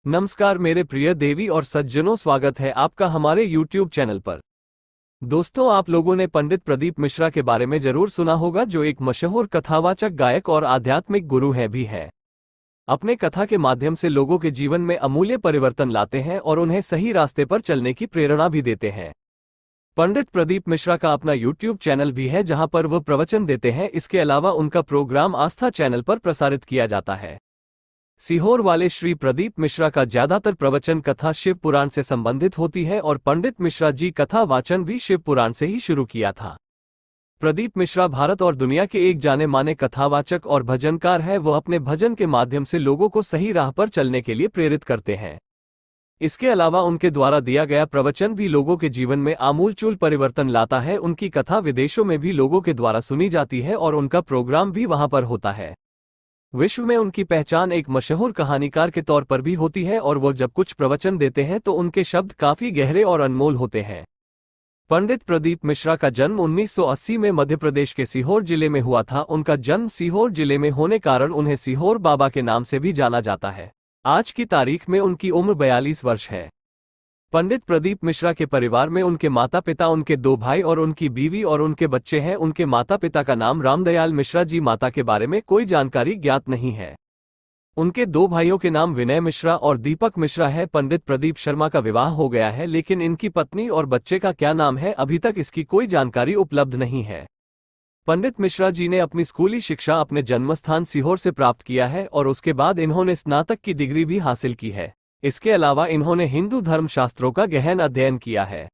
नमस्कार मेरे प्रिय देवी और सज्जनों, स्वागत है आपका हमारे YouTube चैनल पर। दोस्तों, आप लोगों ने पंडित प्रदीप मिश्रा के बारे में जरूर सुना होगा, जो एक मशहूर कथावाचक, गायक और आध्यात्मिक गुरु है भी है। अपने कथा के माध्यम से लोगों के जीवन में अमूल्य परिवर्तन लाते हैं और उन्हें सही रास्ते पर चलने की प्रेरणा भी देते हैं। पंडित प्रदीप मिश्रा का अपना YouTube चैनल भी है, जहां पर वह प्रवचन देते हैं। इसके अलावा उनका प्रोग्राम आस्था चैनल पर प्रसारित किया जाता है। सीहोर वाले श्री प्रदीप मिश्रा का ज्यादातर प्रवचन कथा शिव पुराण से संबंधित होती है और पंडित मिश्रा जी कथा वाचन भी शिव पुराण से ही शुरू किया था। प्रदीप मिश्रा भारत और दुनिया के एक जाने माने कथावाचक और भजनकार है। वह अपने भजन के माध्यम से लोगों को सही राह पर चलने के लिए प्रेरित करते हैं। इसके अलावा उनके द्वारा दिया गया प्रवचन भी लोगों के जीवन में आमूलचूल परिवर्तन लाता है। उनकी कथा विदेशों में भी लोगों के द्वारा सुनी जाती है और उनका प्रोग्राम भी वहां पर होता है। विश्व में उनकी पहचान एक मशहूर कहानीकार के तौर पर भी होती है और वो जब कुछ प्रवचन देते हैं तो उनके शब्द काफी गहरे और अनमोल होते हैं। पंडित प्रदीप मिश्रा का जन्म 1980 में मध्य प्रदेश के सीहोर जिले में हुआ था। उनका जन्म सीहोर जिले में होने कारण उन्हें सीहोर बाबा के नाम से भी जाना जाता है। आज की तारीख में उनकी उम्र 42 वर्ष है। पंडित प्रदीप मिश्रा के परिवार में उनके माता पिता, उनके 2 भाई और उनकी बीवी और उनके बच्चे हैं। उनके माता पिता का नाम रामदयाल मिश्रा जी, माता के बारे में कोई जानकारी ज्ञात नहीं है। उनके 2 भाइयों के नाम विनय मिश्रा और दीपक मिश्रा है। पंडित प्रदीप शर्मा का विवाह हो गया है, लेकिन इनकी पत्नी और बच्चे का क्या नाम है अभी तक इसकी कोई जानकारी उपलब्ध नहीं है। पंडित मिश्रा जी ने अपनी स्कूली शिक्षा अपने जन्मस्थान सीहोर से प्राप्त किया है और उसके बाद इन्होंने स्नातक की डिग्री भी हासिल की है। इसके अलावा इन्होंने हिंदू धर्म शास्त्रों का गहन अध्ययन किया है।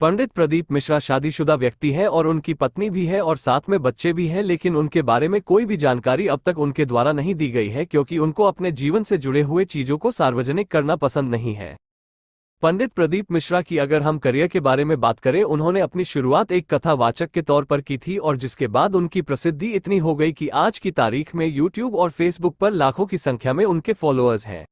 पंडित प्रदीप मिश्रा शादीशुदा व्यक्ति हैं और उनकी पत्नी भी है और साथ में बच्चे भी हैं, लेकिन उनके बारे में कोई भी जानकारी अब तक उनके द्वारा नहीं दी गई है, क्योंकि उनको अपने जीवन से जुड़े हुए चीजों को सार्वजनिक करना पसंद नहीं है। पंडित प्रदीप मिश्रा की अगर हम करियर के बारे में बात करें, उन्होंने अपनी शुरुआत एक कथावाचक के तौर पर की थी और जिसके बाद उनकी प्रसिद्धि इतनी हो गई कि आज की तारीख में YouTube और Facebook पर लाखों की संख्या में उनके फॉलोअर्स हैं।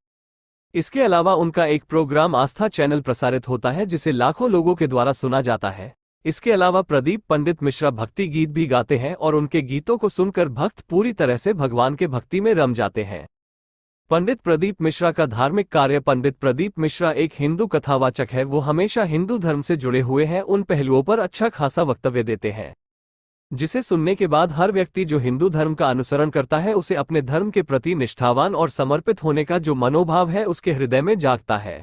इसके अलावा उनका एक प्रोग्राम आस्था चैनल प्रसारित होता है, जिसे लाखों लोगों के द्वारा सुना जाता है। इसके अलावा प्रदीप पंडित मिश्रा भक्ति गीत भी गाते हैं और उनके गीतों को सुनकर भक्त पूरी तरह से भगवान के भक्ति में रम जाते हैं। पंडित प्रदीप मिश्रा का धार्मिक कार्य। पंडित प्रदीप मिश्रा एक हिंदू कथावाचक है। वो हमेशा हिंदू धर्म से जुड़े हुए हैं, उन पहलुओं पर अच्छा खासा वक्तव्य देते हैं, जिसे सुनने के बाद हर व्यक्ति जो हिंदू धर्म का अनुसरण करता है उसे अपने धर्म के प्रति निष्ठावान और समर्पित होने का जो मनोभाव है उसके हृदय में जागता है।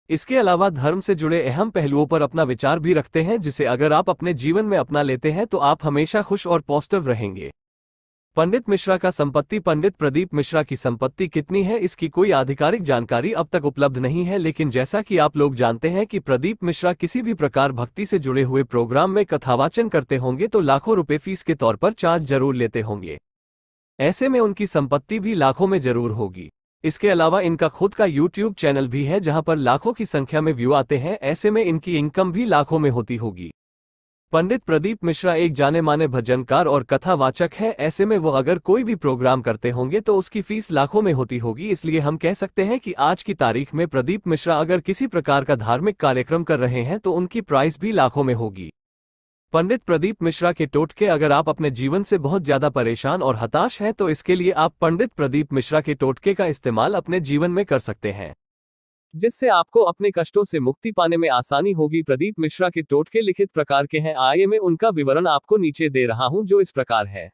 इसके अलावा धर्म से जुड़े अहम पहलुओं पर अपना विचार भी रखते हैं, जिसे अगर आप अपने जीवन में अपना लेते हैं तो आप हमेशा खुश और पॉजिटिव रहेंगे। पंडित मिश्रा का संपत्ति। पंडित प्रदीप मिश्रा की संपत्ति कितनी है इसकी कोई आधिकारिक जानकारी अब तक उपलब्ध नहीं है, लेकिन जैसा कि आप लोग जानते हैं कि प्रदीप मिश्रा किसी भी प्रकार भक्ति से जुड़े हुए प्रोग्राम में कथावाचन करते होंगे तो लाखों रुपए फीस के तौर पर चार्ज जरूर लेते होंगे। ऐसे में उनकी संपत्ति भी लाखों में जरूर होगी। इसके अलावा इनका खुद का YouTube चैनल भी है, जहां पर लाखों की संख्या में व्यू आते हैं। ऐसे में इनकी इनकम भी लाखों में होती होगी। पंडित प्रदीप मिश्रा एक जाने माने भजनकार और कथावाचक है। ऐसे में वो अगर कोई भी प्रोग्राम करते होंगे तो उसकी फीस लाखों में होती होगी। इसलिए हम कह सकते हैं कि आज की तारीख में प्रदीप मिश्रा अगर किसी प्रकार का धार्मिक कार्यक्रम कर रहे हैं तो उनकी प्राइस भी लाखों में होगी। पंडित प्रदीप मिश्रा के टोटके। अगर आप अपने जीवन से बहुत ज्यादा परेशान और हताश हैं तो इसके लिए आप पंडित प्रदीप मिश्रा के टोटके का इस्तेमाल अपने जीवन में कर सकते हैं, जिससे आपको अपने कष्टों से मुक्ति पाने में आसानी होगी। प्रदीप मिश्रा के टोटके लिखित प्रकार के हैं। आइए मैं उनका विवरण आपको नीचे दे रहा हूं, जो इस प्रकार है।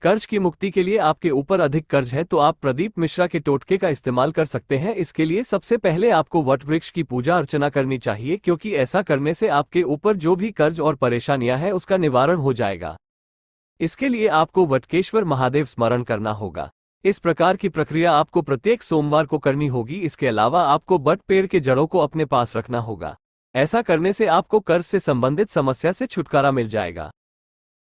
कर्ज की मुक्ति के लिए आपके ऊपर अधिक कर्ज है तो आप प्रदीप मिश्रा के टोटके का इस्तेमाल कर सकते हैं। इसके लिए सबसे पहले आपको वट वृक्ष की पूजा अर्चना करनी चाहिए, क्योंकि ऐसा करने से आपके ऊपर जो भी कर्ज और परेशानियां हैं उसका निवारण हो जाएगा। इसके लिए आपको वटकेश्वर महादेव स्मरण करना होगा। इस प्रकार की प्रक्रिया आपको प्रत्येक सोमवार को करनी होगी। इसके अलावा आपको बट पेड़ के जड़ों को अपने पास रखना होगा। ऐसा करने से आपको कर्ज से संबंधित समस्या से छुटकारा मिल जाएगा।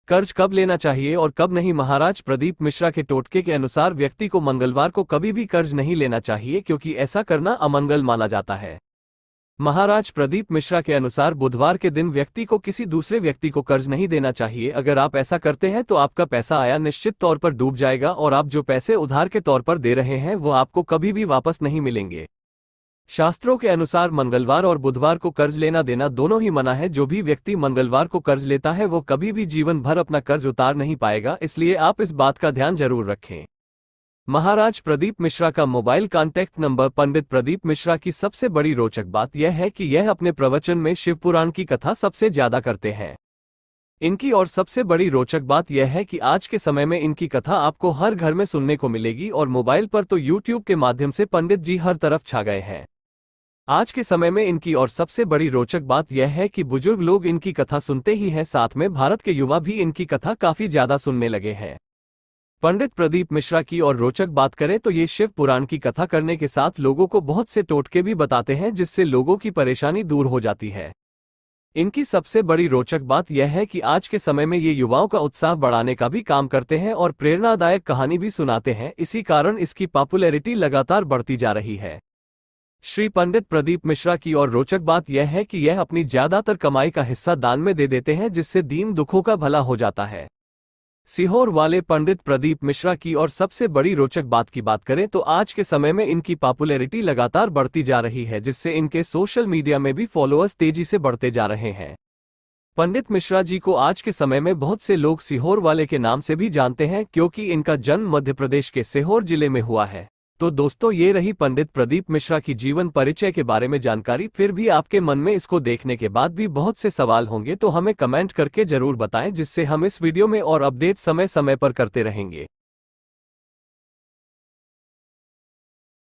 कर्ज कब लेना चाहिए और कब नहीं? महाराज प्रदीप मिश्रा के टोटके के अनुसार व्यक्ति को मंगलवार को कभी भी कर्ज नहीं लेना चाहिए, क्योंकि ऐसा करना अमंगल माना जाता है। महाराज प्रदीप मिश्रा के अनुसार बुधवार के दिन व्यक्ति को किसी दूसरे व्यक्ति को कर्ज नहीं देना चाहिए। अगर आप ऐसा करते हैं तो आपका पैसा आया निश्चित तौर पर डूब जाएगा और आप जो पैसे उधार के तौर पर दे रहे हैं वो आपको कभी भी वापस नहीं मिलेंगे। शास्त्रों के अनुसार मंगलवार और बुधवार को कर्ज लेना देना दोनों ही मना है। जो भी व्यक्ति मंगलवार को कर्ज लेता है वो कभी भी जीवन भर अपना कर्ज उतार नहीं पाएगा, इसलिए आप इस बात का ध्यान जरूर रखें। महाराज प्रदीप मिश्रा का मोबाइल कॉन्टैक्ट नंबर। पंडित प्रदीप मिश्रा की सबसे बड़ी रोचक बात यह है कि यह अपने प्रवचन में शिव पुराण की कथा सबसे ज्यादा करते हैं। इनकी और सबसे बड़ी रोचक बात यह है कि आज के समय में इनकी कथा आपको हर घर में सुनने को मिलेगी और मोबाइल पर तो यूट्यूब के माध्यम से पंडित जी हर तरफ छा गए हैं। आज के समय में इनकी और सबसे बड़ी रोचक बात यह है कि बुजुर्ग लोग इनकी कथा सुनते ही हैं, साथ में भारत के युवा भी इनकी कथा काफी ज्यादा सुनने लगे हैं। पंडित प्रदीप मिश्रा की और रोचक बात करें तो ये शिव पुराण की कथा करने के साथ लोगों को बहुत से टोटके भी बताते हैं, जिससे लोगों की परेशानी दूर हो जाती है। इनकी सबसे बड़ी रोचक बात यह है कि आज के समय में ये युवाओं का उत्साह बढ़ाने का भी काम करते हैं और प्रेरणादायक कहानी भी सुनाते हैं। इसी कारण इसकी पॉपुलैरिटी लगातार बढ़ती जा रही है। श्री पंडित प्रदीप मिश्रा की और रोचक बात यह है कि यह अपनी ज्यादातर कमाई का हिस्सा दान में दे देते हैं, जिससे दीन दुखों का भला हो जाता है। सीहोर वाले पंडित प्रदीप मिश्रा की और सबसे बड़ी रोचक बात की बात करें तो आज के समय में इनकी पॉपुलैरिटी लगातार बढ़ती जा रही है, जिससे इनके सोशल मीडिया में भी फॉलोअर्स तेजी से बढ़ते जा रहे हैं। पंडित मिश्रा जी को आज के समय में बहुत से लोग सीहोर वाले के नाम से भी जानते हैं, क्योंकि इनका जन्म मध्य प्रदेश के सीहोर जिले में हुआ है। तो दोस्तों, ये रही पंडित प्रदीप मिश्रा की जीवन परिचय के बारे में जानकारी। फिर भी आपके मन में इसको देखने के बाद भी बहुत से सवाल होंगे, तो हमें कमेंट करके जरूर बताएं, जिससे हम इस वीडियो में और अपडेट समय समय पर करते रहेंगे।